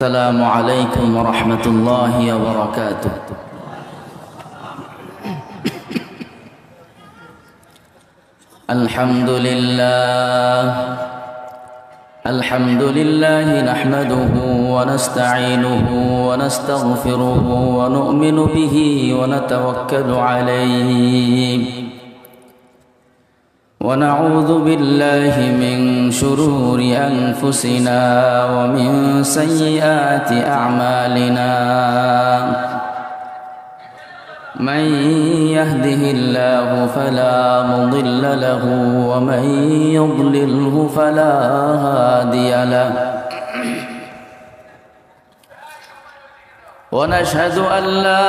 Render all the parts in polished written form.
السلام عليكم ورحمة الله وبركاته. الحمد لله نحمده ونستعينه ونستغفره ونؤمن به ونتوكل عليه ونعوذ بالله من شرور أنفسنا ومن سيئات أعمالنا. من يهده الله فلا مضل له ومن يضلله فلا هادي له. ونشهد أن لا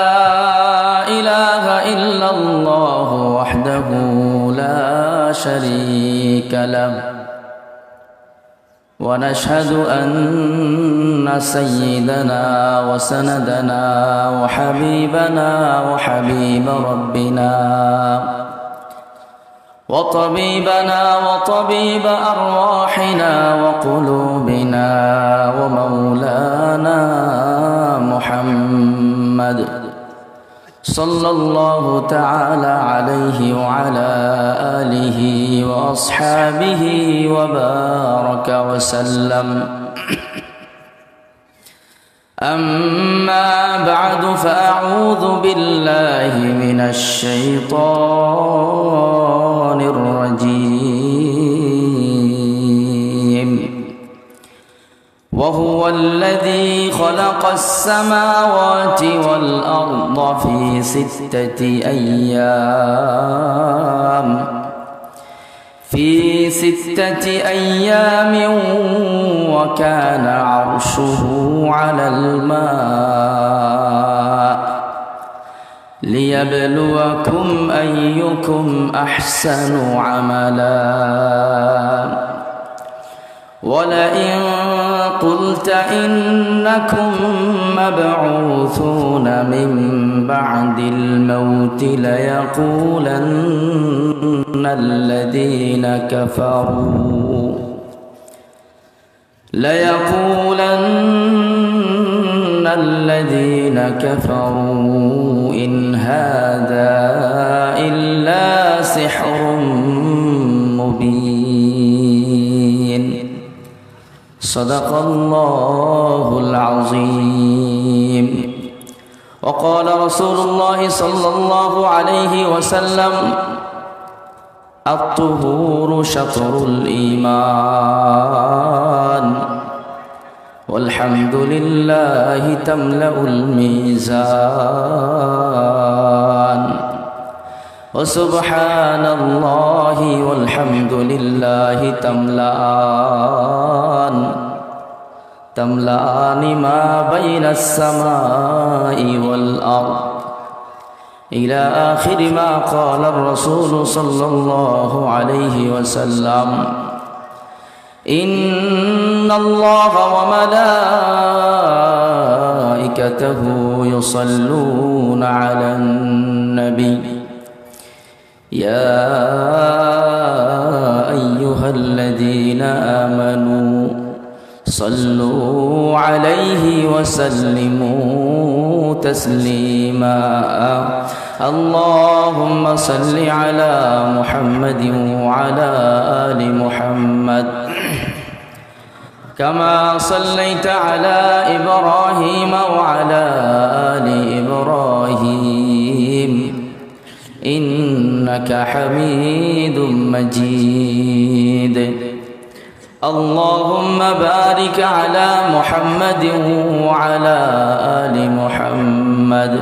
إله إلا الله وحده لا شريك له. ونشهد أن سيدنا وسندنا وحبيبنا وحبيب ربنا وطبيبنا وطبيب أرواحنا وقلوبنا ومولانا محمد صلى الله تعالى عليه وعلى آله وأصحابه وبارك وسلم. أما بعد فأعوذ بالله من الشيطان الرجيم. وهو الذي خلق السماوات والأرض في 6 أيام وكان عرشه على الماء ليبلوكم أيكم أحسن عملا. ولئن قلت إنكم مبعوثون من بعد الموت ليقولن الذين كفروا إن هذا إلا سحر مبين. صدق الله العظيم. وقال رسول الله صلى الله عليه وسلم: الطهور شطر الإيمان والحمد لله تملأ الميزان وسبحان الله والحمد لله تملأان ما بين السماء والأرض إلى آخر ما قال الرسول صلى الله عليه وسلم. إن الله وملائكته يصلون على النبي يا أيها الذين آمنوا صلوا عليه وسلموا تسليما. اللهم صل على محمد وعلى آل محمد كما صليت على إبراهيم وعلى آل إبراهيم إنك حميد مجيد. اللهم بارك على محمد وعلى آل محمد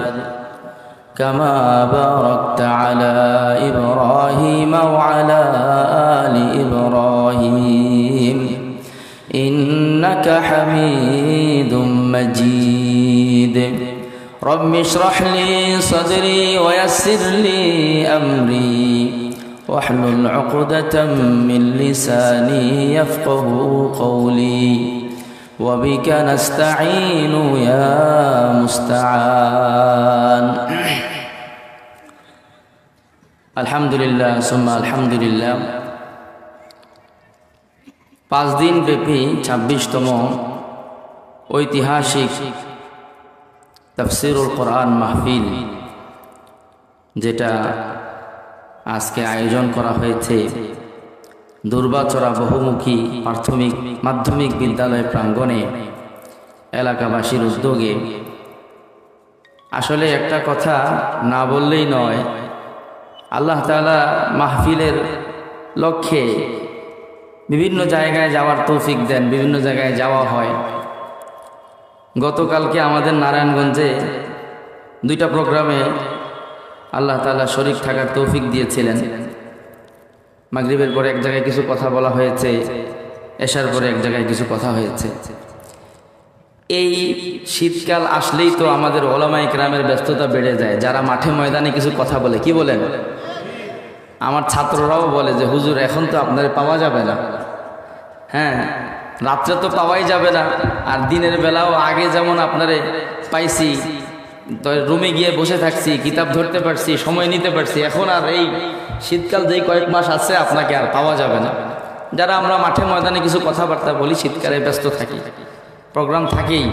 كما باركت على إبراهيم وعلى آل إبراهيم إنك حميد مجيد. رب اشرح لي صدري ويسر لي أمري واحلل عقدة من لساني يفقه قولي وبك نستعين يا مستعان. الحمد لله ثم الحمد لله. 5 দিন ব্যাপী 26তম ঐতিহাসিক তাফসীরুল কোরআন মাহফিল যেটা আজকে আয়োজন করা হয়েছে দুর্বাচড়া বহুমুখী প্রাথমিক মাধ্যমিক বিদ্যালয় প্রাঙ্গণে এলাকাবাসীর উদ্যোগে, আসলে একটা কথা না বললেই নয়, আল্লাহ তাআলা মাহফিলের লক্ষ্যে বিভিন্ন জায়গায় যাওয়ার তৌফিক দেন, বিভিন্ন জায়গায় যাওয়া হয়। গতকালকে আমাদের নারায়ণগঞ্জে 2টা প্রোগ্রামে আল্লাহ তাআলা শরীক থাকার তৌফিক দিয়েছিলেন। মাগরিবের পরে এক জায়গায় কিছু কথা বলা হয়েছে, এশার পরে এক জায়গায় কিছু কথা হয়েছে। এই শীতকাল আসলেই তো আমাদের ওলামায়ে কেরামের ব্যস্ততা বেড়ে যায়, যারা মাঠে ময়দানে কিছু কথা বলে। কি বলেন? আমার ছাত্ররাও বলে যে হুজুর এখন তো আপনারে পাওয়া যাবে না, হ্যাঁ রাত্রে তো পাওয়াই যাবে না, আর দিনের বেলাও আগে যেমন আপনারে পাইছি, রুমে গিয়ে বসে থাকছি, কিতাব ধরতে পারছি, সময় নিতে পারছি, এখন আর এই শীতকাল যেই কয়েক মাস আছে আপনাকে আর পাওয়া যাবে না। যারা আমরা মাঠে ময়দানে কিছু কথাবার্তা বলি শীতকালে ব্যস্ত থাকি, প্রোগ্রাম থাকেই।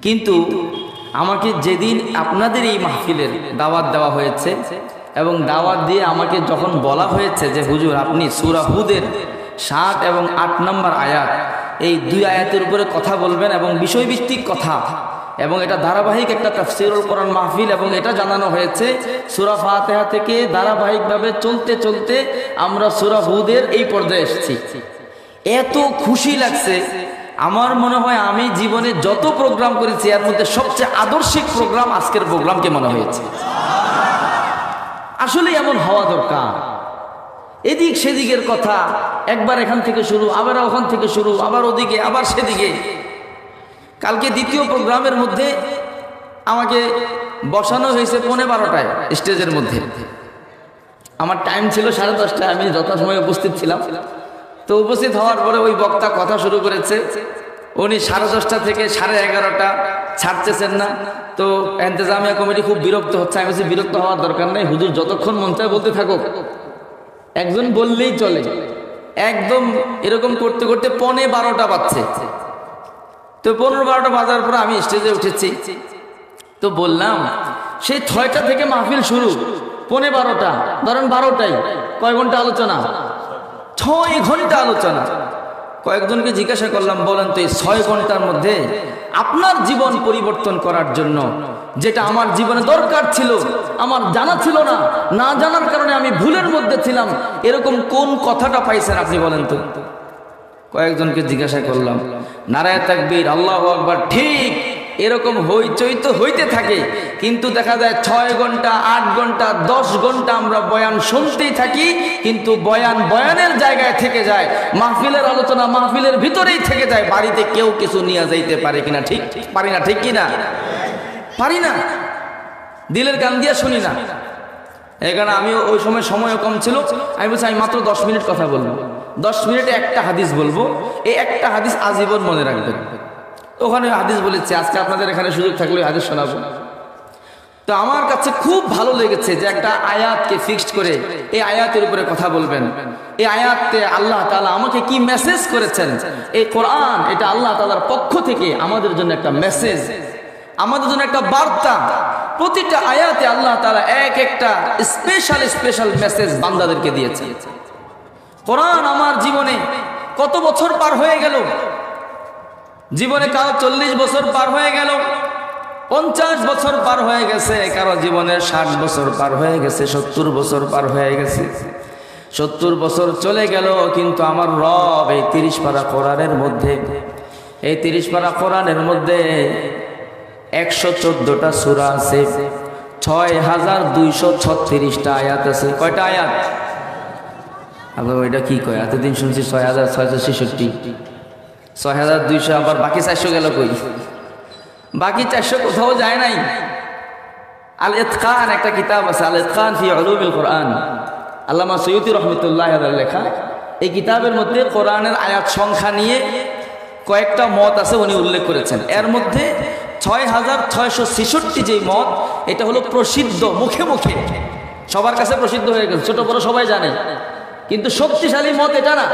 কিন্তু আমাকে যেদিন আপনাদের এই মাহফিলের দাওয়াত দেওয়া হয়েছে এবং দাওয়াত দিয়ে আমাকে যখন বলা হয়েছে যে হুজুর আপনি সূরা হুদের 7 এবং 8 নম্বর আয়াত, এই 2 আয়াতের উপরে কথা বলবেন এবং বিষয়ভিত্তিক কথা, এবং এটা ধারাবাহিক একটা তাফসীরুল কোরআন মাহফিল, এবং এটা জানানো হয়েছে সূরা ফাতিহা থেকে ধারাবাহিকভাবে চলতে চলতে আমরা সূরা হুদের এই পর্যায়ে এসেছি। এত খুশি লাগছে, আমার মনে হয় আমি জীবনে যত প্রোগ্রাম করেছি এর মধ্যে সবচেয়ে আদর্শিক প্রোগ্রাম আজকের প্রোগ্রামকে মনে হয়েছে। আসলে এমন হওয়া দরকার। এদিক সেদিকের কথা, একবার এখান থেকে শুরু, আবার ওখান থেকে শুরু, আবার ওদিকে, আবার সেদিকে। কালকে দ্বিতীয় প্রোগ্রামের মধ্যে আমাকে বসানো হয়েছে 12:15টায় স্টেজের মধ্যে। আমার টাইম ছিল 10:30টায়, আমি যথাসময়ে উপস্থিত ছিলাম। তো উপস্থিত হওয়ার পরে ওই বক্তা কথা শুরু করেছে, উনি 10:30টা থেকে 11:30টা ছাড়তেছেন না। তো ইন্তেজামিয়া কমিটি খুব বিরক্ত হচ্ছে। আমি বলছি বিরক্ত হওয়ার দরকার নেই, হুজুর যতক্ষণ মন চায় বলতে থাকুক, একজন বললেই চলে। একদম এরকম করতে করতে 12:15 বাজছে। তো 12:15 বাজার পর আমি স্টেজে উঠেছি। তো বললাম সেই 6টা থেকে মাহফিল শুরু, 12:15, ধরেন 12টায় কয় ঘন্টা আলোচনা? 6 ঘন্টা আলোচনা। কয়েকজনকে জিজ্ঞাসা করলাম, বলেন তো এই 6 ঘন্টার মধ্যে আপনার জীবন পরিবর্তন করার জন্য যেটা আমার জীবনে দরকার ছিল, আমার জানা ছিল না, না জানার কারণে আমি ভুলের মধ্যে ছিলাম, এরকম কোন কথাটা পাইছেন আপনি বলেন তো? কয়েকজনকে জিজ্ঞাসা করলাম, নারায়ে তাকবীর, আল্লাহু আকবার, ঠিক এরকম হইচই তো হইতে থাকে, কিন্তু দেখা যায় 6 ঘন্টা, 8 ঘন্টা, 10 ঘন্টা আমরা বয়ান শুনতেই থাকি, কিন্তু বয়ানের জায়গায় থেকে যায়, মাহফিলের আলোচনা মাহফিলের ভিতরেই থেকে যায়, বাড়িতে কেউ কিছু নিয়ে যাইতে পারে কিনা? ঠিক পারি না, ঠিক কিনা? পারি না, দিলের গান দিয়ে শুনি না। এখানে আমি ওই সময়ও কম ছিল, আমি বলছি আমি মাত্র 10 মিনিট কথা বলবো, 10 মিনিটে একটা হাদিস বলবো, এই একটা হাদিস আজীবন মনে রাখবেন। ওখানে হাদিস বলেছে, আজকে আপনাদের এখানে সুযোগ থাকলে হাদিস শোনাবো। তো আমার কাছে খুব ভালো লেগেছে যে একটা আয়াতকে ফিক্সড করে এই আয়াতের উপরে কথা বলবেন। এই আয়াতে আল্লাহ তাআলা আমাকে কি মেসেজ করেছেন, এই কোরআন এটা আল্লাহ তাআলার পক্ষ থেকে আমাদের জন্য একটা মেসেজ, আমাদের জন্য একটা বার্তা। প্রতিটা আয়াতে আল্লাহ তাআলা একটা স্পেশাল মেসেজ বান্দাদেরকে দিয়েছে। কোরআন আমার জীবনে কত বছর পার হয়ে গেল, জীবনে কারো 40 বছর পার হয়ে গেল, 50 বছর পার হয়ে গেছে, কারো জীবনের 60 বছর পার হয়ে গেছে, 70 বছর পার হয়ে গেছে, 70 বছর চলে গেল, কিন্তু আমার রব এই 30 পারা কোরআনের মধ্যে, এই 30 পারা কোরআনের মধ্যে 114টা সূরা আছে, 6236টা আয়াত আছে। কয়টা আয়াত? আল্লাহ এটা কি কয়? এতদিন শুনছি 6666, 6200, আবার বাকি 400 গেল কই? বাকি 400 কোথাও যায় নাই। আল ইতকান একটা কিতাব আছে, আল ইতকান ফি উলুমিল কোরআন, আল্লামা সৈয়দী রহমতুল্লাহ আলাইহির লেখা। এই কিতাবের মধ্যে কোরআনের আয়াত সংখ্যা নিয়ে কয়েকটা মত আছে, উনি উল্লেখ করেছেন। এর মধ্যে 6666 যে মত, এটা হলো প্রসিদ্ধ, মুখে মুখে সবার কাছে প্রসিদ্ধ হয়ে গেছে, ছোট বড় সবাই জানে, কিন্তু শক্তিশালী মত এটা না।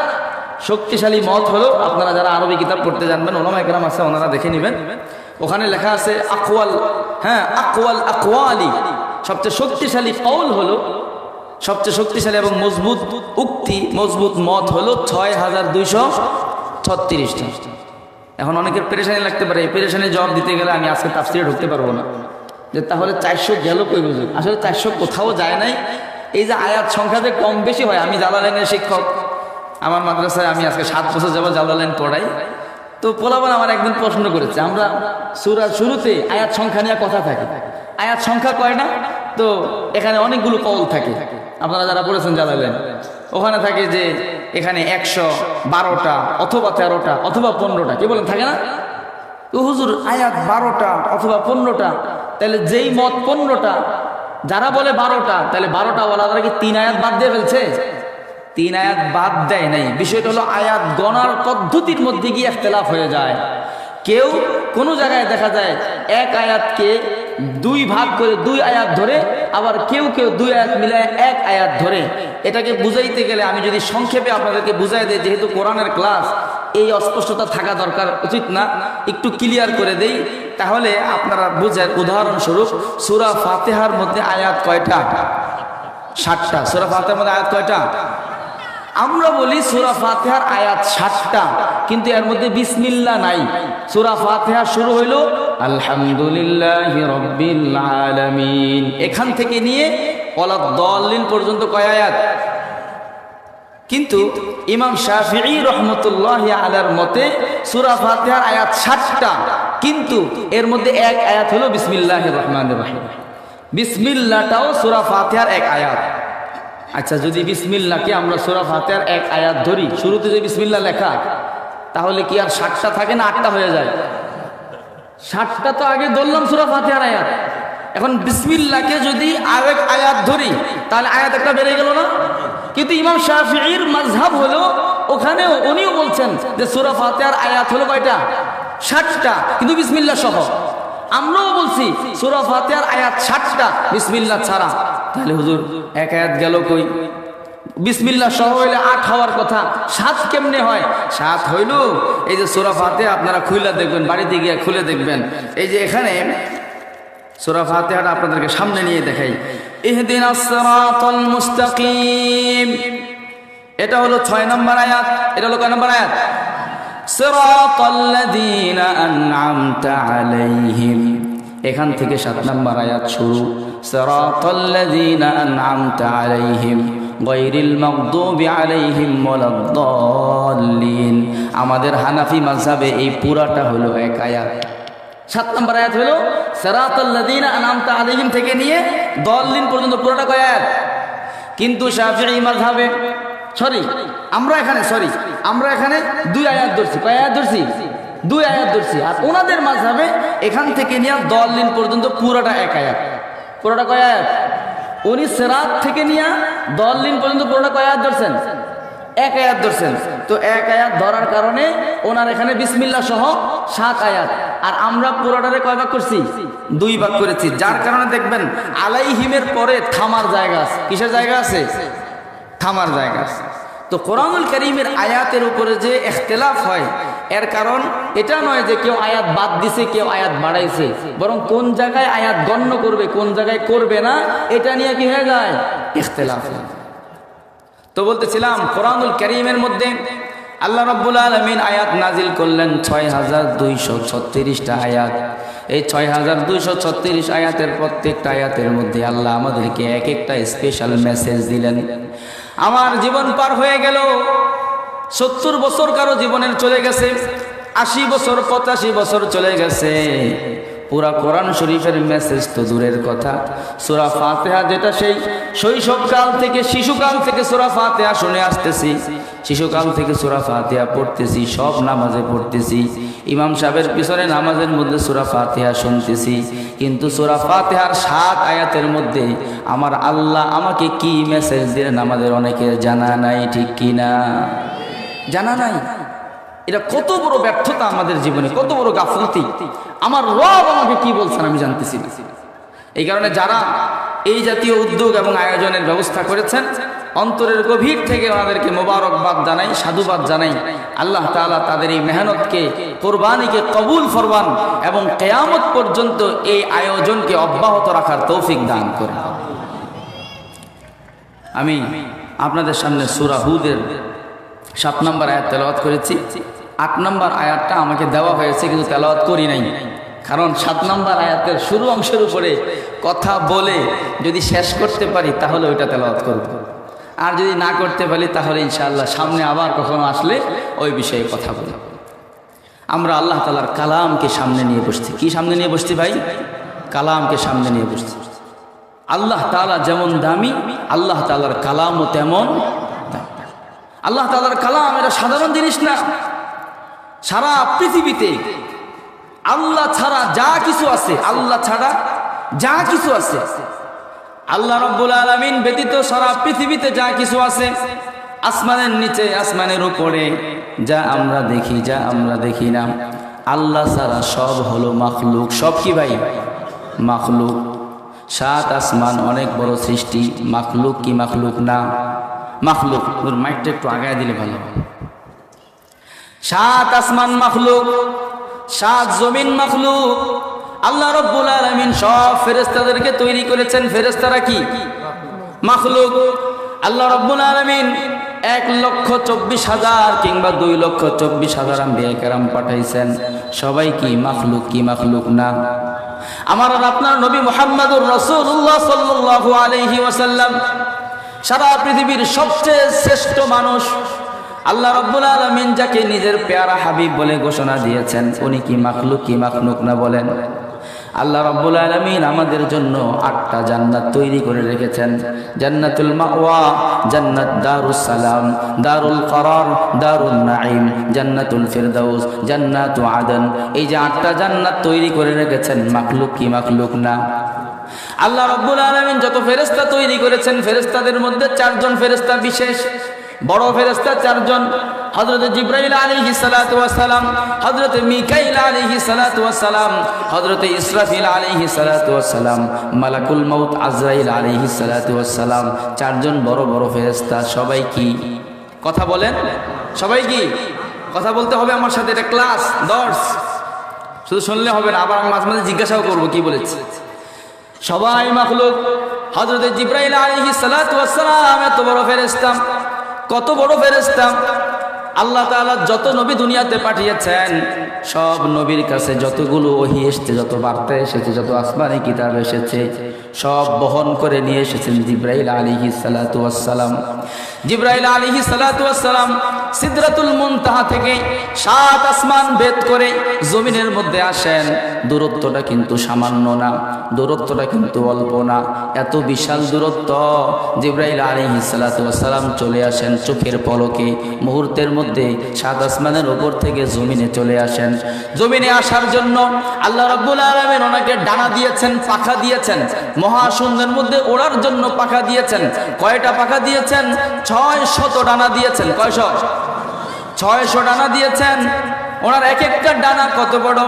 শক্তিশালী মত হলো, আপনারা যারা আরবি কিতাব পড়তে জানবেন, ওলামায়ে কেরাম আছে, ওনারা দেখে নেবেন, ওখানে লেখা আছে আকওয়াল, হ্যাঁ, আকওয়াল আকওয়ালি, সবচেয়ে শক্তিশালী কওল হলো, সবচেয়ে শক্তিশালী এবং মজবুত উক্তি, মজবুত মত হলো 6236টা। এখন অনেকের পেরেশানি লাগতে পারে, এই পেরেশানি জবাব দিতে গেলে আমি আজকে তাফসিরে ঢুকতে পারবো না, যে তাহলে 400 গেল কই বুঝুন। আসলে 400 কোথাও যায় নাই। এই যে আয়াত সংখ্যা যে কম বেশি হয়, আমি জালালাইনের শিক্ষক, আমার মাদ্রাসায় আমি আজকে 7 বছর যাবত জালালাইন পড়াই। তো পোলাপান আমার একদিন প্রশ্ন করেছে, আমরা সূরার শুরুতে আয়াত সংখ্যা নিয়ে কথা থাকে, আয়াত সংখ্যা কয়টা? তো এখানে অনেকগুলো কওল থাকে, আপনারা যারা পড়েছেন জালালাইন, ওখানে থাকে যে এখানে 112টা অথবা 13টা অথবা 15টা, কি বলেন, থাকে না? তো হুজুর আয়াত 12টা অথবা 15টা, তাহলে যেই মত 15টা, যারা বলে 12টা, তাহলে 12টা ওয়ালারা কি 3 আয়াত বাদ দিয়ে ফেলছে? 3 আয়াত বাদ দেয় নাই। বিষয়টা হলো আয়াত গণার পদ্ধতির মধ্যে গিয়ে ইখতিলাফ হয়ে যায়। কেউ কোনো জায়গায় দেখা যায় এক আয়াতকে 2 ভাগ করে 2 আয়াত ধরে, আবার কেউ কেউ 2 আয়াত মিলায় 1 আয়াত ধরে। এটাকে বুঝাইতে গেলে আমি যদি সংক্ষেপে আপনাদেরকে বুঝাই দেই, যেহেতু কোরআনের ক্লাস, এই অস্পষ্টতা থাকা দরকার উচিত না, একটু ক্লিয়ার করে দেই, তাহলে আপনারা বুঝেন। উদাহরণস্বরূপ সূরা ফাতিহার মধ্যে আয়াত কয়টা? 60টা। সূরা ফাতিহার মধ্যে আয়াত কয়টা? আমরা বলি সূরা ফাতিহার আয়াত 60টা, কিন্তু এর মধ্যে বিসমিল্লাহ নাই। সূরা ফাতিহা শুরু হইল আলহামদুলিল্লাহি রাব্বিল আলামিন, এখান থেকে নিয়ে ওয়ালাদ-দাল্লিন পর্যন্ত কয় আয়াত? কিন্তু ইমাম শাফিঈ রাহমাতুল্লাহি আলাইহির মতে সূরা ফাতিহার আয়াত 60টা, কিন্তু এর মধ্যে 1 আয়াত হলো বিসমিল্লাহির রহমানির রহিম। বিসমিল্লাহটাও সূরা ফাতিহার 1 আয়াত। আচ্ছা, যদি বিসমিল্লাহকে আমরা সূরা ফাতিহার 1 আয়াত ধরি, শুরুতে যদি বিসমিল্লাহ লেখা, তাহলে কি আর 60টা থাকে না 8টা হয়ে যায়? 60টা তো আগে ধরলাম সূরা ফাতিহার আয়াত, এখন বিসমিল্লাহকে যদি আরেক আয়াত ধরি, তাহলে আয়াত একটা বেড়ে গেল না? কিন্তু ইমাম শাফিঈর মাযহাব হলো, ওখানেও উনিও বলছেন যে সূরা ফাতিহার আয়াত হলো কয়টা? 60টা, কিন্তু বিসমিল্লাহ সহ। আমরাও বলছি সূরা ফাতিহার আয়াত 60টা বিসমিল্লাহ ছাড়া। তাহলে হুজুর 1 আয়াত গেল কই? বিসমিল্লাহ সহ হইলে 8 হওয়ার কথা, 7 কেমনে হয়? 7 হইল এই যে সূরা ফাতিহা, আপনারা খুলে দেখবেন, বাড়িতে গিয়ে খুলে দেখবেন, এই যে এখানে সূরা ফাতিহাটা আপনাদেরকে সামনে নিয়ে দেখাই। ইহদিনাস সিরাতাল মুস্তাকিম, এটা হলো 6 নম্বর আয়াত। এটা হলো কয় নম্বর আয়াত? সিরাতাল্লাযীনা আন'আমতা আলাইহিম, এখান থেকে 7 নম্বর আয়াত শুরু। সিরাতাল্লাযীনা আন'আমতা আলাইহিম গায়রিল মাগদুবি আলাইহিম ওয়ালাদ-দাল্লিন। আমাদের হানাফি মাযহাবে এই পুরাটা হলো 1 আয়াত। 7 নম্বর আয়াত হলো সিরাতাল্লাযীনা আন'আমতা আলাইহিম থেকে নিয়ে দাল্লিন পর্যন্ত পুরোটা কয় আয়াত? কিন্তু শাফিঈ মাযহাবে আমরা এখানে 2 আয়াত ধরছি। কয় আয়াত ধরছি? 2 আয়াত ধরছি। আর ওনাদের মাযহাবে এখান থেকে নিয়ে দাল্লিন পর্যন্ত পুরোটা 1 আয়াত। পুরোটা কয় আয়াত? উনি সিরাত থেকে নিয়ে দাল্লিন পর্যন্ত পুরোটা কয় আয়াত ধরছেন? 1 আয়াত ধরছেন। তো 1 আয়াত ধরার কারণে ওনার এখানে বিসমিল্লাহ সহ 7 আয়াত, আর আমরা পুরোটারে কয় ভাগ করছি? 2 ভাগ করেছি। যার কারণে দেখবেন আলাইহিমের পরে থামার জায়গা আছে। কিসের জায়গা আছে? থামার জায়গা আছে। তো কোরআনুল কারীমের আয়াতের উপরে যে ইখতিলাফ হয়, এর কারণ এটা নয় যে কেউ আয়াত বাদ দিছে, কেউ আয়াত বাড়াইছে, বরং কোন জায়গায় আয়াত গণ্য করবে, কোন জায়গায় করবে না, এটা নিয়ে কি হয়ে যায়? ইখতিলাফ। তো বলতেছিলাম, কোরআনুল কারীমের মধ্যে আল্লাহ রাব্বুল আলামিন আয়াত নাজিল করলেন 6236টা আয়াত। এই 6236 আয়াতের প্রত্যেকটা আয়াতের মধ্যে আল্লাহ আমাদেরকে এক একটা স্পেশাল মেসেজ দিলেন। আমার জীবন পার হয়ে গেল, 70 বছর কারো জীবনের চলে গেছে, 80 বছর 85 বছর চলে গেছে, পুরা কোরআন শরীফের মেসেজ তো দূরের কথা, সূরা ফাতিহা যেটা সেই শৈশবকাল থেকে, শিশুকাল থেকে সূরা ফাতিহা শুনে আসতেছি, শিশুকাল থেকে সূরা ফাতিহা পড়তেছি, সব নামাজে পড়তেছি, ইমাম সাহেবের পিছনে নামাজের মধ্যে সূরা ফাতিহা শুনতেছি, কিন্তু সূরা ফাতিহার 7 আয়াতের মধ্যে আমার আল্লাহ আমাকে কি মেসেজ দিলেন আমাদের অনেকের জানা নাই, ঠিক কিনা? জানা নাই। এটা কত বড় ব্যর্থতা আমাদের জীবনে, কত বড় গাফলতি। আমার রব আমাকে কি বলছেন আমি জানতেছি না। এই কারণে যারা এই জাতীয় উদ্যোগ এবং আয়োজনের ব্যবস্থা করেছেন, অন্তরের গভীর থেকে ওনাদেরকে মোবারকবাদ জানাই, সাধুবাদ জানাই। আল্লাহ তাআলা তাদের এই মেহনতকে, কোরবানিকে কবুল ফরমান এবং কিয়ামত পর্যন্ত এই আয়োজনকে অব্যাহত রাখার তৌফিক দান করেন। আমি আপনাদের সামনে সূরা হুদের 7 নম্বর আয়াত তেলাওয়াত করেছি। 8 নম্বর আয়াতটা আমাকে দেওয়া হয়েছে কিন্তু তেলাওয়াত করি নাই, কারণ 7 নম্বর আয়াতের শুরু অংশের উপরে কথা বলে যদি শেষ করতে পারি তাহলে ওইটা তেলাওয়াত করব, আর যদি না করতে পারি তাহলে ইনশাআল্লাহ সামনে আবার কখনো আসলে ওই বিষয়ে কথা বলব। আমরা আল্লাহ তাআলার কালামকে সামনে নিয়ে বসছি। কি সামনে নিয়ে বসছি ভাই? কালামকে সামনে নিয়ে বসছি। আল্লাহ তাআলা যেমন দামি, আল্লাহ তাআলার কালামও তেমন দামি। আল্লাহ তাআলার কালাম এটা সাধারণ জিনিস না। সারা পৃথিবীতে আল্লাহ ছাড়া যা কিছু আছে, আল্লাহ ছাড়া যা কিছু আছে, আল্লাহ রাব্বুল আলামিন ব্যতীত সারা পৃথিবীতে যা কিছু আছে, আসমানের নিচে, আসমানের উপরে, যা আমরা দেখি, যা আমরা দেখি না, আল্লাহ ছাড়া সব হলো মাখলুক। সব কি ভাই? মাখলুক। 7 আসমান অনেক বড় সৃষ্টি, মাখলুক কি মাখলুক না? মাখলুক। ওর মাইকটা একটু আগায় দিলে ভালো। 7 আসমান মাখলুক, 7 জমিন মাখলুক। আল্লাহ রাব্বুল আলামিন সব ফেরেশতাদেরকে তৈরি করেছেন। ফেরেশতারা কি? মাখলুক। আল্লাহ রাব্বুল আলামিন 1,24,000 কিংবা 2,24,000 আম্বিয়া কেরাম পাঠাইছেন। সবাই কি মাখলুক কি মাখলুক না? আমার আর আপনার নবী মুহাম্মদুর রাসূলুল্লাহ সাল্লাল্লাহু আলাইহি ওয়াসাল্লাম সারা পৃথিবীর সবচেয়ে শ্রেষ্ঠ মানুষ। আল্লাহ রাব্বুল আলামিন যাকে নিজের পেয়ারা হাবিব বলে ঘোষণা দিয়েছেন, উনি কি মাখলুক কি মাখলুক না বলেন? আল্লাহ রাব্বুল আলামিন আমাদের জন্য 8টা জান্নাত তৈরি করে রেখেছেন। জান্নাতুল মাওয়া, জান্নাত দারুস সালাম, দারুল করার, দারুন নাঈম, জান্নাতুল ফিরদাউস, জান্নাতু আদন। এই যে 8টা জান্নাত তৈরি করে রেখেছেন, মাখলুক কি মাখলুক না? আল্লাহ রাব্বুল আলামিন যত ফেরেশতা তৈরি করেছেন, ফেরেশতাদের মধ্যে 4 জন ফেরেশতা বিশেষ, বড় ফেরেশতা 4 জন। হযরত জিবরাইল আলাইহিস সালাতু ওয়াস সালাম, হযরত মিকাইল আলাইহিস সালাতু ওয়াস সালাম, হযরত ইসরাফিল আলাইহিস সালাতু ওয়াস সালাম, মালাকুল মাউত আজরাইল আলাইহিস সালাতু ওয়াস সালাম। 4 জন বড় বড় ফেরেশতা। সবাই কি? কথা বলেন। সবাই কি? কথা বলতে হবে আমার সাথে। এটা ক্লাস, দর্স, শুধু শুনলে হবে না, আবার আমি মাঝে মাঝে জিজ্ঞাসাও করব কি বলেছে। সবাই মাখলুক। হযরত জিবরাইল আলাইহিস সালাতু ওয়াস সালাম এত বড় ফেরেশতা। কত বড় ফেরেশতা! আল্লাহ তাআলা যত নবী দুনিয়াতে পাঠিয়েছেন, সব নবীর কাছে যতগুলো ওহী এসেছে, যত বার্তা এসেছে, যত আসমানি কিতাব এসেছে, সব বহন করে নিয়ে এসেছেন জিবরাইল আলাইহিস সালাতু ওয়াস সালাম। জিবরাইল আলাইহিস সালাতু ওয়াস সালাম সিদরাতুল মুনতাহা থেকে 7 আসমান ভেদ করে জমিনের মধ্যে আসেন। দূরত্বটা কিন্তু সামান্য না, দূরত্বটা কিন্তু অল্প না, এত বিশাল দূরত্ব। জিবরাইল আলাইহিস সালাতু ওয়াস সালাম চলে আসেন চোখের পলকে, মুহূর্তের মধ্যে 7 আসমানের উপর থেকে জমিনে চলে আসেন। জমিনে আসার জন্য আল্লাহ রাব্বুল আলামিন ওনাকে ডানা দিয়েছেন, পাখা দিয়েছেন। মহাশূন্যের মধ্যে ওড়ার জন্য পাখা দিয়েছেন। কয়টা পাখা দিয়েছেন? 600 ডানা দিয়েছেন। কয়শো? 600 ডানা দিয়েছেন। ওনার এক একটা ডানা কত বড়!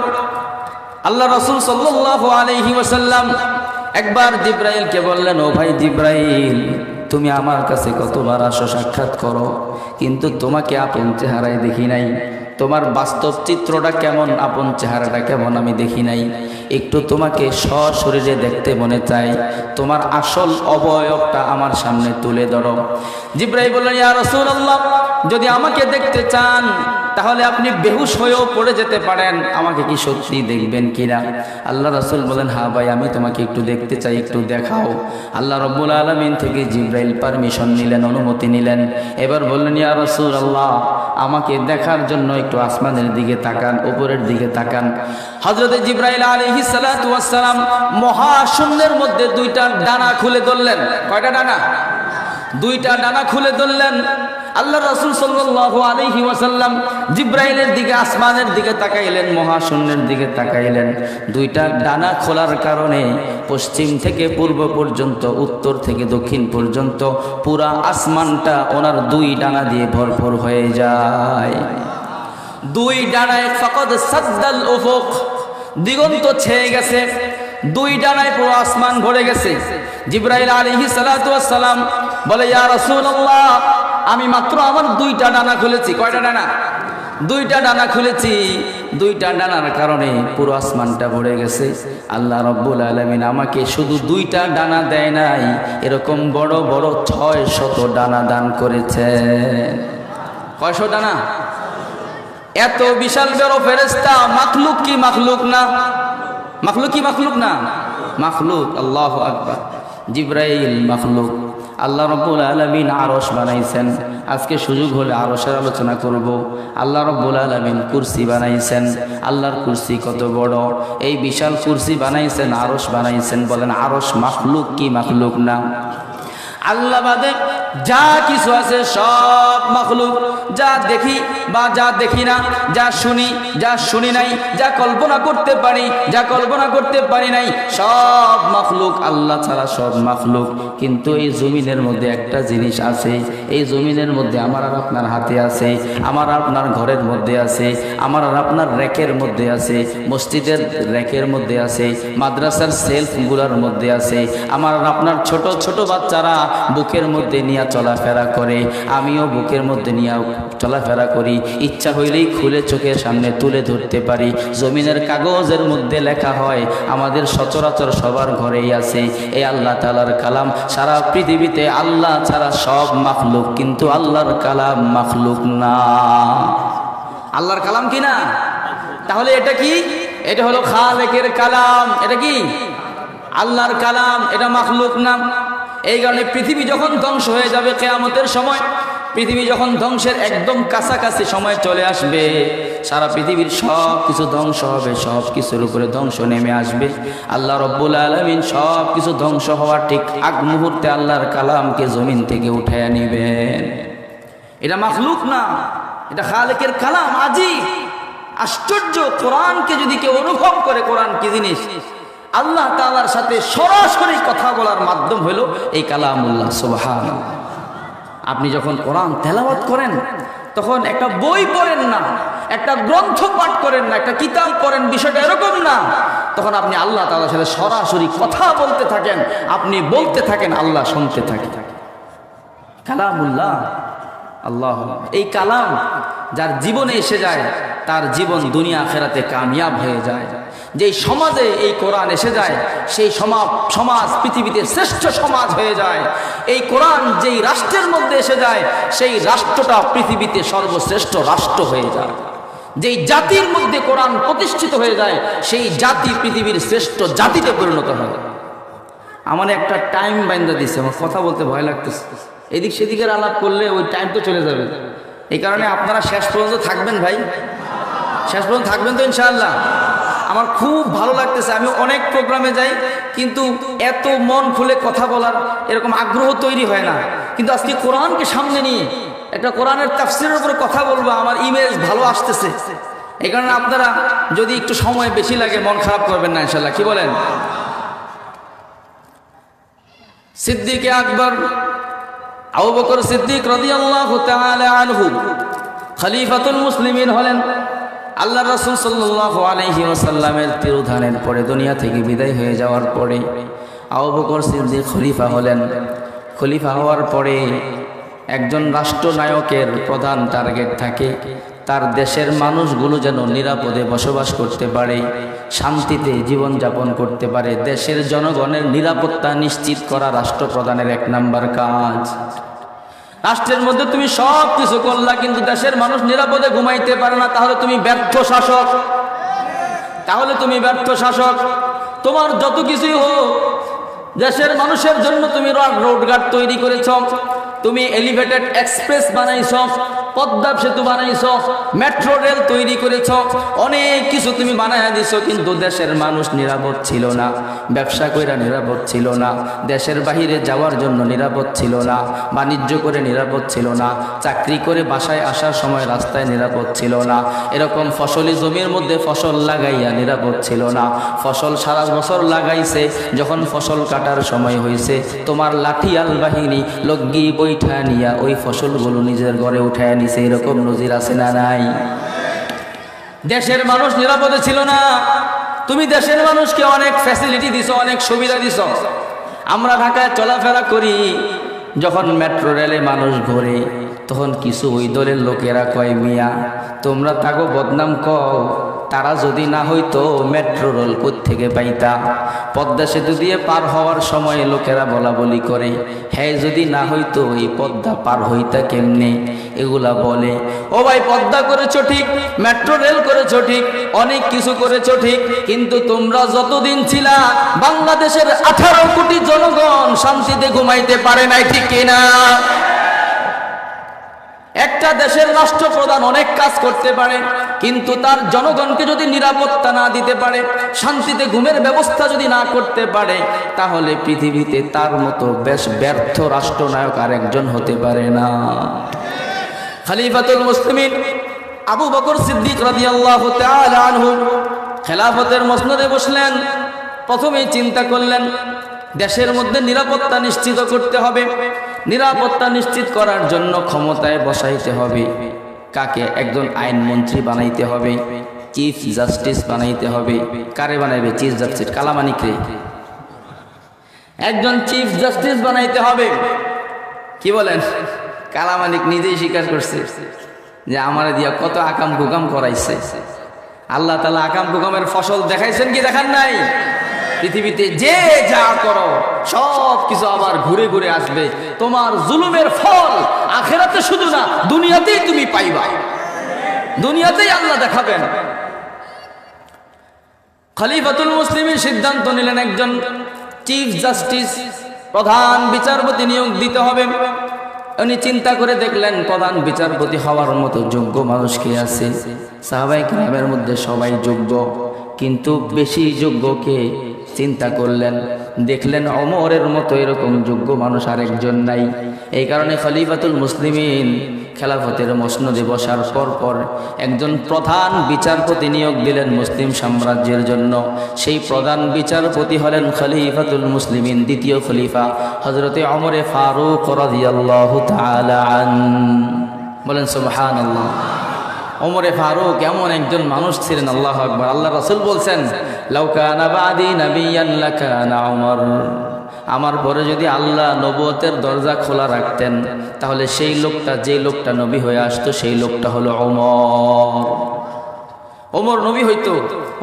আল্লাহ রাসূল সাল্লাল্লাহু আলাইহি ওয়াসাল্লাম একবার জিবরাইলকে বললেন, ও ভাই জিবরাইল, তুমি আমার কাছে কতবার আসো, সাক্ষাৎ করো, কিন্তু তোমাকে আপন চেহারায় দেখি নাই। তোমার বাস্তব চিত্রটা কেমন, আপন চেহারাটা কেমন আমি দেখি নাই। একটু তোমাকে সশরীরে দেখতে মনে চাই, তোমার আসল অবয়বটা আমার সামনে তুলে ধরো। জিবরাইল বললেন, ইয়া রাসূলুল্লাহ, যদি আমাকে দেখতে চান তাহলে আপনি বেহুশ হয়েও পড়ে যেতে পারেন, আমাকে কি সত্যি দেখবেন কিনা? আল্লাহ রাসূল বলেন, হ্যাঁ ভাই, আমি তোমাকে একটু দেখতে চাই, একটু দেখাও। আল্লাহ রাব্বুল আলামিন থেকে জিবরাইল পারমিশন নিলেন, অনুমতি নিলেন। এবার বললেন, ইয়া রাসূলুল্লাহ, আমাকে দেখার জন্য একটু আসমানের দিকে তাকান, উপরের দিকে তাকান। হযরত জিবরাইল আলাইহিস সালাতু ওয়াস সালাম মহাশূন্যের মধ্যে 2টা ডানা খুলে ধরলেন। কয়টা ডানা? 2টা ডানা খুলে ধরলেন। আল্লাহ রাসূল সাল্লাল্লাহু আলাইহি ওয়াসাল্লাম জিবরাইলের দিকে, আসমানের দিকে তাকাইলেন, মহাশূন্যের দিকে তাকাইলেন। 2টা ডানা খোলার কারণে পশ্চিম থেকে পূর্ব পর্যন্ত, উত্তর থেকে দক্ষিণ পর্যন্ত পুরা আসমানটা ওনার 2 ডানা দিয়ে ভরপুর হয়ে যায়। 2 ডানায় ফাকাদ সাদ্দাল উফুক, দিগন্ত ছেয়ে গেছে। 2 ডানায় পুরো আসমান ভরে গেছে। জিবরাইল আলাইহিস সালাতু ওয়াস সালাম বলে ইয়া রাসূলুল্লাহ, আমি মাত্র আমার 2টা ডানা খুলেছি। কয়টা ডানা? 2টা ডানা খুলেছি। 2টা ডানার কারণে পুরো আসমানটা ভরে গেছে। আল্লাহ রাব্বুল আলামিন আমাকে শুধু 2টা ডানা দেয় নাই, এরকম বড় বড় 600 ডানা দান করেছেন। কয়শো ডানা? এত বিশাল বড় ফেরেশতা মাখলুক কি মাখলুক না? মাখলুক কি মাখলুক না? মাখলুক। আল্লাহু আকবার। জিবরাইল মাখলুক। আল্লাহ রাব্বুল আলামিন আরশ বানাইছেন। আজকে সুযোগ হলে আরশের আলোচনা করব। আল্লাহ রাব্বুল আলামিন কুরসি বানাইছেন। আল্লাহর কুরসি কত বড়! এই বিশাল কুরসি বানাইছেন, আরশ বানাইছেন। বলেন আরশ মাখলুক কি মাখলুক না? আল্লাহ বাদে যা কিছু আছে সব মাখলুক। যা দেখি বা যা দেখি না, যা শুনি, যা শুনি নাই, যা কল্পনা করতে পারি, যা কল্পনা করতে পারি নাই, সব মাখলুক। আল্লাহ ছাড়া সব মাখলুক। কিন্তু এই জমিনের মধ্যে একটা জিনিস আছে। এই জমিনের মধ্যে আমার আর আপনার হাতে আছে, আমার আর আপনার ঘরের মধ্যে আছে, আমার আর আপনার র্যাকের মধ্যে আছে, মসজিদের র্যাকের মধ্যে আছে, মাদ্রাসার সেলফগুলোর মধ্যে আছে। আমার আর আপনার ছোট ছোট বাচ্চারা বুকের মধ্যে নিয়ে চলাফেরা করে, আমিও বুকের মধ্যে নিয়ে চলাফেরা করি। ইচ্ছা হইলেই খুলে চোখের সামনে তুলে ধরতে পারি। জমিনের কাগজের মধ্যে লেখা হয়, আমাদের সচরাচর সবার ঘরেই আছে। এই আল্লাহ তাআলার কালাম। সারা পৃথিবীতে আল্লাহ ছাড়া সব মাখলুক, কিন্তু আল্লাহর কালাম মাখলুক না। আল্লাহর কালাম কি না? তাহলে এটা কি? এটা হলো খালেকের কালাম। এটা কি? আল্লাহর কালাম। এটা মাখলুক না। এই কারণে পৃথিবী যখন ধ্বংস হয়ে যাবে কিয়ামতের সময়, পৃথিবী যখন ধ্বংসের একদম কাছাকাছি সময় চলে আসবে, সারা পৃথিবীর সব কিছু ধ্বংস হবে, সব কিছুর উপরে ধ্বংস নেমে আসবে। আল্লাহ রাব্বুল আলামিন সব কিছু ধ্বংস হওয়ার ঠিক আগ মুহূর্তে আল্লাহর কালামকে জমিন থেকে উঠায় নেবেন। এটা মাখলুক না, এটা খালেকের কালাম। আজীব, আশ্চর্য। কোরআনকে যদি কেউ অনুভব করে, কোরআন কি জিনিস, আল্লাহ তাআলার সাথে সরাসরি কথা বলার মাধ্যম হলো এই কালামুল্লাহ। সুবহানাল্লাহ। আপনি যখন কোরআন তেলাওয়াত করেন, তখন একটা বই পড়েন না, একটা গ্রন্থ পাঠ করেন না, একটা কিতাব পড়েন, বিষয়টা এরকম না। তখন আপনি আল্লাহ তাআলার সাথে সরাসরি কথা বলতে থাকেন, আপনি বলতে থাকেন, আল্লাহ শুনতে থাকেন। কালামুল্লাহ। আল্লাহ। এই কালাম যার জীবনে এসে যায়, তার জীবন দুনিয়া আখিরাতে কামিয়াব হয়ে যায়। যেই সমাজে এই কোরআন এসে যায়, সেই সমাজ পৃথিবীতে শ্রেষ্ঠ সমাজ হয়ে যায়। এই কোরআন যেই রাষ্ট্রের মধ্যে এসে যায়, সেই রাষ্ট্রটা পৃথিবীতে সর্বশ্রেষ্ঠ রাষ্ট্র হয়ে যায়। যেই জাতির মধ্যে কোরআন প্রতিষ্ঠিত হয়ে যায়, সেই জাতি পৃথিবীর শ্রেষ্ঠ জাতিতে পরিণত হয়। আমার একটা টাইম বাইন্দা দিচ্ছে, আমার কথা বলতে ভয় লাগতেছে। এদিক সেদিকের আলাপ করলে ওই টাইম তো চলে যাবে। এই কারণে আপনারা শেষ পর্যন্ত থাকবেন ভাই, শেষ পর্যন্ত থাকবেন তো ইনশাআল্লাহ। আমার খুব ভালো লাগতেছে। আমি অনেক প্রোগ্রামে যাই, কিন্তু এত মন খুলে কথা বলার এরকম আগ্রহ তৈরি হয় না। কিন্তু আজকে কোরআনকে সামনে নিয়ে একটা কোরআনের তাফসীরের উপরে কথা বলবো, আমার ইমেজ ভালো আসতেছে। এই কারণে আপনারা যদি একটু সময় বেশি লাগে, মন খারাপ করবেন না ইনশাআল্লাহ। কি বলেন? সিদ্দিক আকবর আবু বকর সিদ্দিক রাদিয়াল্লাহু তাআলা আনহু খলিফাতুল মুসলিমিন হলেন। আল্লাহ রাসূল সাল্লাল্লাহু আলাইহি ওয়াসাল্লামের তিরোধানের পরে, দুনিয়া থেকে বিদায় হয়ে যাওয়ার পরে আবু বকর সিদ্দিক খলিফা হলেন। খলিফা হওয়ার পরে একজন রাষ্ট্রনায়কের প্রধান টার্গেট থাকে, তার দেশের মানুষগুলো যেন নিরাপদে বসবাস করতে পারে, শান্তিতে জীবনযাপন করতে পারে। দেশের জনগণের নিরাপত্তা নিশ্চিত করা রাষ্ট্রপ্রধানের 1 নাম্বার কাজ। রাষ্ট্রের মধ্যে তুমি সব কিছু করলা, কিন্তু দেশের মানুষ নিরাপদে ঘুমাইতে পারে না, তাহলে তুমি ব্যর্থ শাসক। তাহলে তুমি ব্যর্থ শাসক। তোমার যত কিছুই হোক, দেশের মানুষের জন্য তুমি রোডঘাট তৈরি করেছ, তুমি এলিভেটেড এক্সপ্রেস বানাইছ, পদ্মা সেতু বানাইছ, মেট্রো রেল তৈরি করেছ, অনেক কিছু তুমি বানাইয়া দিছ, কিন্তু দেশের মানুষ নিরাপদ ছিল না। ব্যবসা কইরা নিরাপদ ছিল না, দেশের বাহিরে যাওয়ার জন্য নিরাপদ ছিল না, বাণিজ্য করে নিরাপদ ছিল না, চাকরি করে বাসায় আসার সময় রাস্তায় নিরাপদ ছিল না, এরকম ফসলি জমির মধ্যে ফসল লাগাইয়া নিরাপদ ছিল না। ফসল সারা বছর লাগাইছে, যখন ফসল কাটার সময় হয়েছে, তোমার লাঠিয়াল বাহিনী লগি বৈঠা নিয়া ওই ফসলগুলো নিজের ঘরে উঠায় নিছে। এরকম নজির আছে না নাই? দেশের মানুষ নিরাপদে ছিল না। তুমি দেশের মানুষকে অনেক ফ্যাসিলিটি দিছো, অনেক সুবিধা দিছো। আমরা ঢাকায় চলাফেরা করি, যখন মেট্রো রেলে মানুষ ঘোরে তখন কিছু ওই দলের লোকেরা কয়, মিয়া তোমরা তাকে বদনাম কও, তারা যদি না হইতো মেট্রো রেল কোত্থেকে পাইতা? পদ্মা সেতু দিয়ে পার হওয়ার সময় লোকেরা বলা বলি করে, হ্যাঁ যদি না হইতো এই পদ্মা পার হইতা কেমনে? এগুলা বলে। ও ভাই, পদ্মা করেছো ঠিক, মেট্রো রেল করেছো ঠিক, অনেক কিছু করেছো ঠিক, কিন্তু তোমরা যতদিন ছিলা বাংলাদেশের 18 কোটি জনগণ শান্তিতে ঘুমাইতে পারে নাই, ঠিক কিনা? একটা দেশের রাষ্ট্রপ্রধান অনেক কাজ করতে পারে, কিন্তু তার জনগণকে যদি নিরাপত্তা না দিতে পারে, শান্তিতে ঘুমের ব্যবস্থা যদি না করতে পারে, তাহলে পৃথিবীতে তার মতো বেশ ব্যর্থ রাষ্ট্রনায়ক আর একজন হতে পারে না। খলিফাতুল মুসলিমিন আবু বকর সিদ্দিক রাদিয়াল্লাহু তাআলা আনহু খেলাফতের মসনদে বসলেন। প্রথমেই চিন্তা করলেন দেশের মধ্যে নিরাপত্তা নিশ্চিত করতে হবে। নিরাপত্তা নিশ্চিত করার জন্য ক্ষমতায় বসাইতে হবে কাকে? একজন আইনমন্ত্রী বানাইতে হবে, চিফ জাস্টিস বানাইতে হবে। কারে বানাইবে? Chief justice কালামানিকরে। একজন চিফ জাস্টিস বানাইতে হবে। কি বলেন? কালামানিক নিজেই স্বীকার করছে যে আমার দিয়া কত আকাম কুকাম করাইছে। আল্লাহ তাআলা আকাম কুকামের ফসল দেখাইছেন কি দেখান নাই? পৃথিবীতে যে যা করো সব কিছু আবার ঘুরে ঘুরে আসবে। তোমার জুলুমের ফল আখিরাতে শুধু না, দুনিয়াতেই তুমি পাইবা। দুনিয়াতেই আল্লাহ দেখাবেন। খলিফাতুল মুসলিমিন সিদ্ধান্ত নিলেন একজন চিফ জাস্টিস, প্রধান বিচারপতি নিয়োগ দিতে হবে। উনি চিন্তা করে দেখলেন প্রধান বিচারপতি হওয়ার মতো যোগ্য মানুষ কে আছে? সাহাবায়ে কেরামের মধ্যে সবাই যোগ্য, কিন্তু বেশি যোগ্য কে? চিন্তা করলেন, দেখলেন ওমরের মতো এরকম যোগ্য মানুষ আরেকজন নাই। এই কারণে খলিফাতুল মুসলিমিন খেলাফতের মসনদে বসার পর একজন প্রধান বিচারপতি নিয়োগ দিলেন মুসলিম সাম্রাজ্যের জন্য। সেই প্রধান বিচারপতি হলেন খলিফাতুল মুসলিমিন দ্বিতীয় খলিফা হযরতে ওমর ফারুক রাদিয়াল্লাহু তাআলা আনহু। বলেন সুবহানাল্লাহ। ওমর ফারুক এমন একজন মানুষ ছিলেন, আল্লাহু আকবার। আল্লাহ রাসূল বলছেন, লাউ কানা বাদি নাবিয়ান লাকানা ওমর। আমার পরে যদি আল্লাহ নবুয়তের দরজা খোলা রাখতেন, তাহলে সেই লোকটা, যে লোকটা নবী হয়ে আসতো, সেই লোকটা হলো ওমর। ওমর নবী হইতো।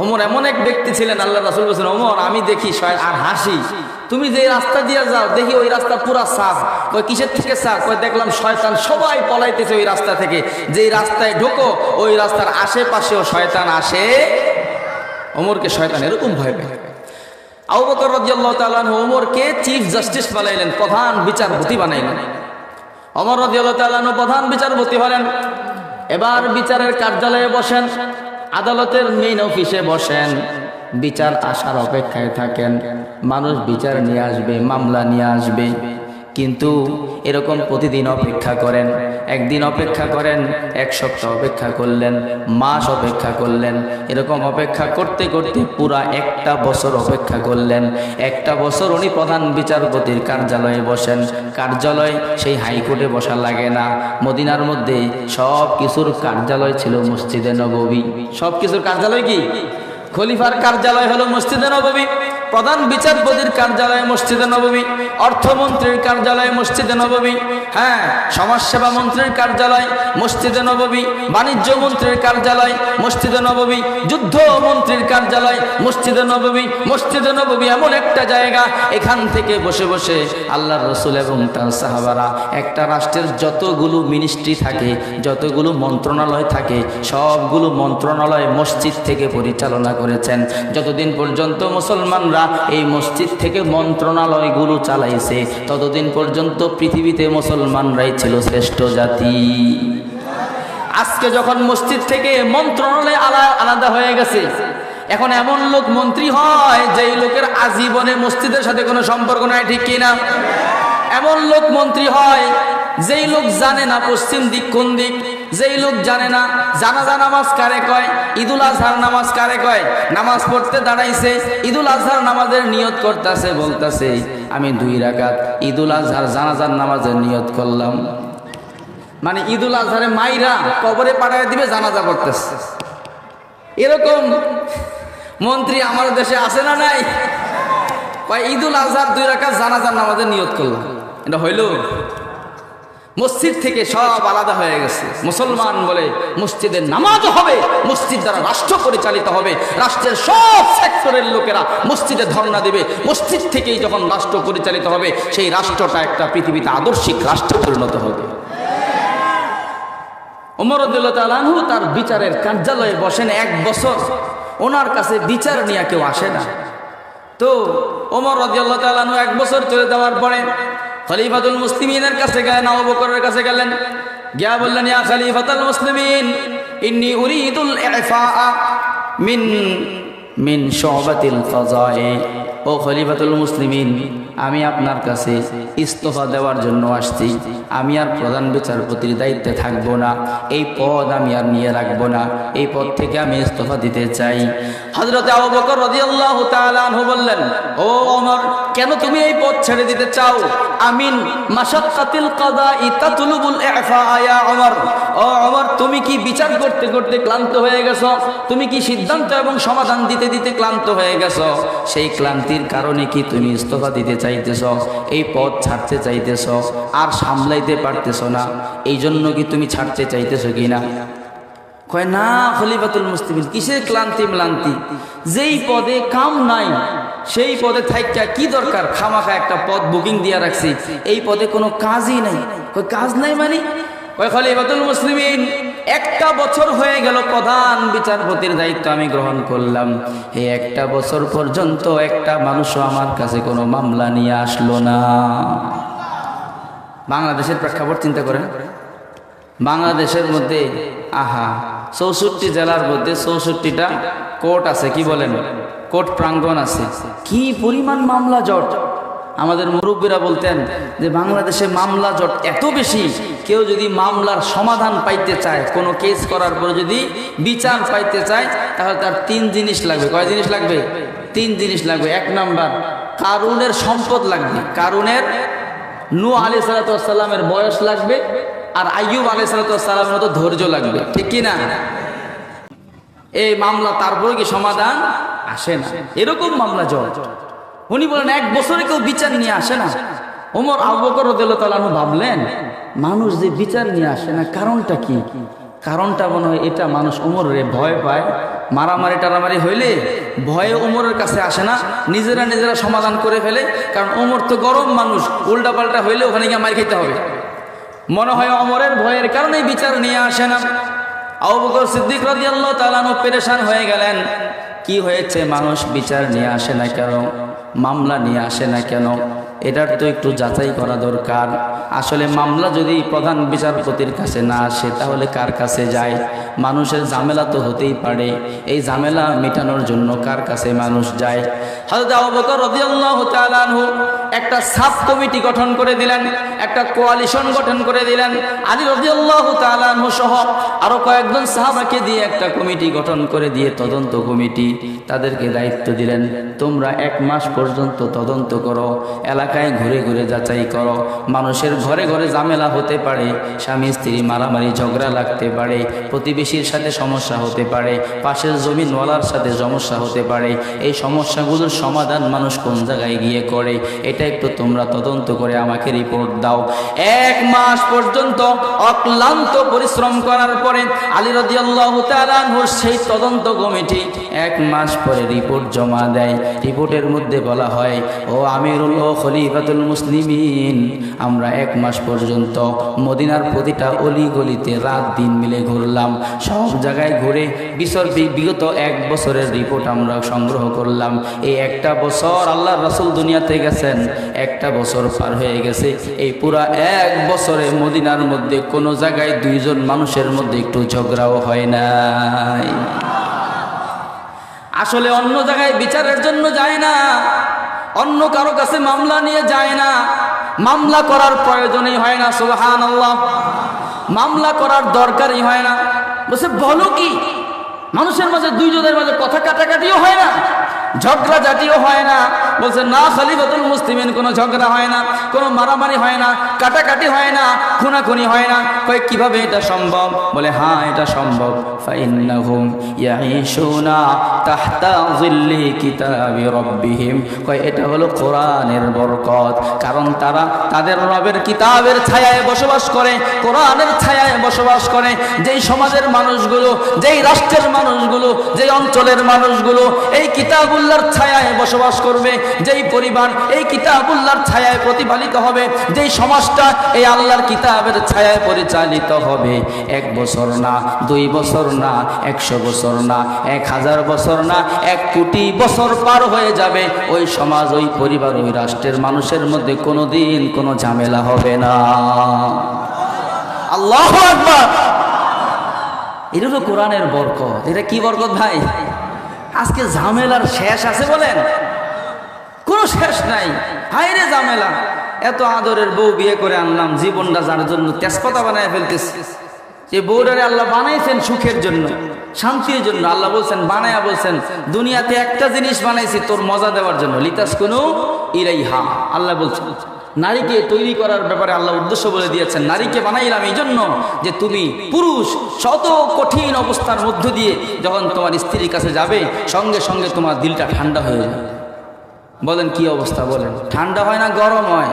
ওমর এমন এক ব্যক্তি ছিলেন, আল্লাহ রাসূল বলেছেন, ওমর আমি দেখি আর হাসি, তুমি যে রাস্তা দিয়ে যাও দেখি ওই রাস্তা পুরা সাফ। কই কিসের থেকে সাফ? কই দেখলাম শয়তান সবাই পলাইতেছে ওই রাস্তা থেকে। যেই রাস্তায় ঢোকো ওই রাস্তার আশেপাশেও শয়তান আসে। ওমরকে শয়তান এরকম ভয় পায়। আবু বকর রাদিয়াল্লাহু তাআলা আনহু ওমরকে চিফ জাস্টিস বানাইলেন, প্রধান বিচারপতি বানাইলেন। ওমর রাদিয়াল্লাহু তাআলা আনহু প্রধান বিচারপতি হলেন। এবার বিচারের কার্যালয়ে বসেন, আদালতের মেইন অফিসে বসেন, বিচার আসার অপেক্ষায় থাকেন। মানুষ বিচার নিয়ে আসবে, মামলা নিয়ে আসবে, কিন্তু এরকম প্রতিদিন অপেক্ষা করেন। একদিন অপেক্ষা করেন, এক সপ্তাহ অপেক্ষা করলেন, মাস অপেক্ষা করলেন। এরকম অপেক্ষা করতে করতে পুরা একটা বছর অপেক্ষা করলেন। একটা বছর উনি প্রধান বিচারপতির কার্যালয়ে বসেন। কার্যালয় সেই হাইকোর্টে বসা লাগে না। মদিনার মধ্যে সব কিছুর কার্যালয় ছিল মসজিদে নববী। সব কিছুর কার্যালয় কি? খলিফার কার্যালয় হলো মসজিদে নববী, প্রধান বিচারপতির কার্যালয় মসজিদে নববী, অর্থমন্ত্রীর কার্যালয় মসজিদে নববী, হ্যাঁ সমাজসেবা মন্ত্রীর কার্যালয় মসজিদে নববী, বাণিজ্য মন্ত্রীর কার্যালয় মসজিদে নববী, যুদ্ধ মন্ত্রীর কার্যালয় মসজিদে নববী। মসজিদে নববী এমন একটা জায়গা, এখান থেকে বসে বসে আল্লাহর রাসূল এবং তার সাহাবারা একটা রাষ্ট্রের যতগুলো মিনিস্ট্রি থাকে, যতগুলো মন্ত্রণালয় থাকে, সবগুলো মন্ত্রণালয় মসজিদ থেকে পরিচালনা করেছেন। যতদিন পর্যন্ত মুসলমানরা এই মসজিদ থেকে মন্ত্রণালয়গুলো চালাইছে, ততদিন পর্যন্ত পৃথিবীতে মুসলমানরাই ছিল শ্রেষ্ঠ জাতি। আজকে যখন মসজিদ থেকে মন্ত্রণালয় আলাদা হয়ে গেছে, এখন এমন লোক মন্ত্রী হয় যেই লোকের আজীবনে মসজিদের সাথে কোনো সম্পর্ক নাই, ঠিক কিনা? এমন লোক মন্ত্রী হয় যেই লোক জানে না পশ্চিম দিক কোন দিক, যেই লোক জানে না জানাজা নামাজ কারে কয়, ঈদুল আজহার নামাজ কারে কয়। নামাজ পড়তে দাঁড়াইছে, ঈদুল আজহার নামাজের নিয়ত করতেছে, বলতেছে আমি 2 রাকাত ঈদুল আজহার জানাজার নামাজের নিয়ত করলাম। মানে ঈদুল আজহারে মাইরা কবরে পাঠায় দিবে, জানাজা করতেছে। এরকম মন্ত্রী আমাদের দেশে আছে না নাই? কয় ঈদুল আজহার 2 রাকাত জানাজার নামাজের নিয়ত করলাম। এটা হইল? মসজিদ থেকে সব আলাদা হয়ে গেছে। মুসলমান বলে মসজিদের নামাজও হবে, মসজিদ দ্বারা রাষ্ট্র পরিচালিত হবে, রাষ্ট্রের সব সেক্টরের লোকেরা মসজিদে ধর্ণা দেবে। মসজিদ থেকেই যখন রাষ্ট্র পরিচালিত হবে, সেই রাষ্ট্রটা একটা পৃথিবীতে আদর্শিক রাষ্ট্রে পরিণত হবে। ওমর রাদিয়াল্লাহু তাআলা আনহু তার বিচারের কার্যালয়ে বসেন 1 বছর, ওনার কাছে বিচার নিয়ে কেউ আসে না। তো ওমর রাদিয়াল্লাহু তাআলা আনহু 1 বছর চলে যাওয়ার পরে খলিফাতুল মুসলিমিনের কাছে গেলেন, আবু বকরের কাছে গেলেন, গিয়া বললেন, ইয়া খলিফাতুল মুসলিমিন ইন্নী উরিদুল ইফাআ মিন শুবাতিল ফাযায়ে। ও খলিফাতুল মুসলিমিন, আমি আপনার কাছে ইস্তফা দেওয়ার জন্য আসছি। আমি আর প্রধান বিচারপতির দায়িত্বে থাকবো না, এই পদ আমি আর নিয়ে রাখবো না, এই পদ থেকে আমি ইস্তফা দিতে চাই। হযরত আবু বকর রাদিয়াল্লাহু তাআলা আনহু বললেন, ও ওমর, কেন তুমি এই পদ ছেড়ে দিতে চাও? আমিন মাশাক্কাতিল কাদাই তাতলুবুল ইফা ইয়া ওমর। ও ওমর, তুমি কি বিচার করতে করতে ক্লান্ত হয়ে গেছো? তুমি কি সিদ্ধান্ত এবং সমাধান দিতে দিতে ক্লান্ত হয়ে গেছো? সেই ক্লান্তির কারণে কি তুমি ইস্তফা দিতে চাইতেছ, এই পদ ছাড়তে চাইতেছ, আর সামলাইতে পারতেছ না, এই জন্য কি তুমি ছাড়তে চাইতেছ কি না? কয়, না খলিফাতুল মুসলিমিন, কিসের ক্লান্তি ম্লান্তি? যেই পদে কাম নাই সেই পদে থাইকা কি দরকার? খামাখা একটা পদ বুকিং দিয়ে রাখছি, এই পদে কোনো কাজই নাই। কয়, কাজ নাই মানে? কয়, খলিফাতুল মুসলিমিন, 1টা বছর হয়ে গেল প্রধান বিচারপতির দায়িত্ব আমি গ্রহণ করলাম, এই 1টা বছর পর্যন্ত একটা মানুষও আমার কাছে কোনো মামলা নিয়ে আসলো না। বাংলাদেশের প্রেক্ষাপট চিন্তা করেন। বাংলাদেশের মধ্যে 64 জেলার মধ্যে 64টা কোর্ট আছে, কি বলেন, কোর্ট প্রাঙ্গণ আছে। কি পরিমাণ মামলা জট! আমাদের মুরব্বীরা বলতেন যে বাংলাদেশে মামলা জট এত বেশি, কেউ যদি মামলার সমাধান পাইতে চায়, কোনো কেস করার পরে যদি বিচার পাইতে চায়, তাহলে তার 3 জিনিস লাগবে। কয় জিনিস লাগবে? 3 জিনিস লাগবে। 1 নাম্বার, কারুনের সম্পদ লাগবে। কারুনের নূহ আলাইহিস সালামের বয়স লাগবে, আর আইয়ুব আলাইহিস সালামের মতো ধৈর্য লাগবে, ঠিক কি না? এই মামলা তারপরে কি সমাধান আসে না, এরকম মামলা জট। উনি বলেন 1 বছরে কেউ বিচার নিয়ে আসে না। ওমর আবু বকর রাদিয়াল্লাহু তাআলা আনহু ভাবলেন, মানুষ যে বিচার নিয়ে আসে না, কারণটা কি? কারণটা মনে হয় এটা, মানুষ ওমরের ভয় পায়। মারামারি টারামারি হইলে ভয়ে ওমরের কাছে আসে না, নিজেরা নিজেরা সমাধান করে ফেলে। কারণ ওমর তো গরম মানুষ, উল্টা পাল্টা হইলে ওখানে গিয়ে মার খেতে হবে। মনে হয় ওমরের ভয়ের কারণেই বিচার নিয়ে আসে না। আবু বকর সিদ্দিক রাদিয়াল্লাহু তাআলা আনহু পেরেশান হয়ে গেলেন, কি হয়েছে, মানুষ বিচার নিয়ে আসে না কেন, মামলা নিয়ে আসে না কেন? এটার তো একটু যাচাই করা দরকার। আসলে মামলা যদি প্রধান বিচারপতির কাছে না আসে, তাহলে কার কাছে যায়? মানুষের ঝামেলা তো হতেই পারে, এই ঝামেলা মেটানোর জন্য কার কাছে মানুষ যায়? হযরত আবু বকর রাদিয়াল্লাহু তাআলা আনহু একটা সাব কমিটি গঠন করে দিলেন, একটা কোয়ালিশন গঠন করে দিলেন। আলী রাদিয়াল্লাহু তাআলা আনহু সহ আরো কয়েকজন সাহাবাকে দিয়ে একটা কমিটি গঠন করে দিয়ে, তদন্ত কমিটি, তাদেরকে দায়িত্ব দিলেন, তোমরা 1 মাস পর্যন্ত তদন্ত করো, এলাকায় ঘুরে ঘুরে যাচাই করো। মানুষের ঘরে ঘরে ঝামেলা হতে পারে, স্বামী স্ত্রী মারামারি ঝগড়া লাগতে পারে, প্রতিবেশীর সাথে সমস্যা হতে পারে, পাশের জমিনওয়ালার সাথে সমস্যা হতে পারে। এই সমস্যাগুলোর সমাধান মানুষ কোন জায়গায় গিয়ে করে, এটা একটু তোমরা তদন্ত করে আমাকে রিপোর্ট দাও। 1 মাস পর্যন্ত অক্লান্ত পরিশ্রম করার পরে আলী রাদিয়াল্লাহু তাআলা আনহু সেই তদন্ত কমিটি 1 মাস পরে রিপোর্ট জমা দেয়। রিপোর্টের মধ্যে বলা হয়, ও আমিরুল ও খলিফাতুল মুসলিমিন, আমরা 1 মাস পর্যন্ত মদিনার প্রতিটা অলি গলিতে রাত দিন মিলে ঘুরলাম, সব জায়গায় ঘুরে বিগত 1 বছরের রিপোর্ট আমরা সংগ্রহ করলাম। এই 1টা বছর আল্লাহর রাসূল দুনিয়াতে গেছেন, 1টা বছর পার হয়ে গেছে। এই পুরা 1 বছরে মদিনার মধ্যে কোনো জায়গায় 2 জন মানুষের মধ্যে একটু ঝগড়াও হয় নাই। আসলে অন্য জায়গায় বিচারের জন্য যায় না, অন্য কারো কাছে মামলা নিয়ে যায় না, মামলা করার প্রয়োজনই হয় না। সুবহানাল্লাহ, মামলা করার দরকারই হয় না। বলছে বলো কি, মানুষের মাঝে 2 জনের মাঝে কথা কাটাকাটিও হয় না, ঝগড়া জাতীয় হয় না, বলছে না খলিফাতুল মুসলিমিন, কোনো ঝগড়া হয় না, কোনো মারামারি হয় না, কাটাকাটি হয় না, খুনাখুনি হয় না। কয় কিভাবে এটা সম্ভব? বলে হ্যাঁ এটা সম্ভব। ফাইন্নাহুম ইয়াঈশুনা তাহতা যিল্লি কিতাবি রাব্বিহিম, কয় এটা হলো কোরআনের বরকত। কারণ তারা তাদের রবের কিতাবের ছায়ায় বসবাস করে, কোরআনের ছায়ায় বসবাস করে। যেই সমাজের মানুষগুলো, যেই রাষ্ট্রের মানুষগুলো, যেই অঞ্চলের মানুষগুলো এই কিতাবুল্লাহর ছায়ায় বসবাস করবে, যেই পরিবার এই কিতাবুল্লাহর ছায়ায় প্রতিপালিত হবে, যেই সমাজটা এই আল্লাহর কিতাবের ছায়ায় পরিচালিত হবে, 1 বছর না, 2 বছর না, 100 বছর না, 1000 বছর না, 1 কোটি বছর পার হয়ে যাবে, ওই সমাজ, ওই পরিবার, ওই রাষ্ট্রের মানুষের মধ্যে কোনোদিন কোনো ঝামেলা হবে না। আল্লাহু আকবার। এটা হলো কোরআনের বরকত। এটা কি বরকত ভাই? আজকে ঝামেলার শেষ আছে বলেন? কোনো শেষ নাই। হায়রে ঝামেলা! এত আদরের বউ বিয়ে করে আনলাম, জীবনটা যার জন্য তেজপাতা বানায় ফেলতেছে। যে বউটারে আল্লাহ বানাইছেন সুখের জন্য, শান্তির জন্য। আল্লাহ বলছেন, বানায়া বলছেন দুনিয়াতে একটা জিনিস বানাইছি তোর মজা দেওয়ার জন্য, লিতাসকুনু ইলাইহা। আল্লাহ বলছেন নারীকে তৈরি করার ব্যাপারে আল্লাহ উদ্দেশ্য বলে দিয়েছেন, নারীকে বানাইলাম এই জন্য যে তুমি পুরুষ শত কঠিন অবস্থার মধ্য দিয়ে যখন তোমার স্ত্রীর কাছে যাবে, সঙ্গে সঙ্গে তোমার দিলটা ঠান্ডা হয়ে যাবে। বলেন কি অবস্থা? বলেন ঠান্ডা হয় না গরম হয়?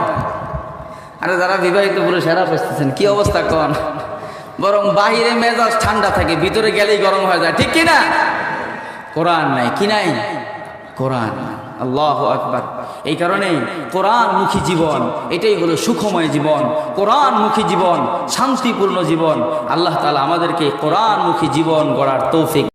আরে যারা বিবাহিত পুরুষ এরা বুঝতেছেন কি অবস্থা কন? বরং বাহিরে মেজাজ ঠান্ডা থাকে, ভিতরে গেলেই গরম হয়ে যায়, ঠিক কিনা? কোরআন নাই, কি নাই? কোরআন। আল্লাহু আকবার। এই কারণে কোরআনমুখী জীবন এটাই হলো সুখময় জীবন, কোরআনমুখী জীবন, শান্তিপূর্ণ জীবন। আল্লাহ তাআলা আমাদেরকে কোরআনমুখী জীবন গড়ার তৌফিক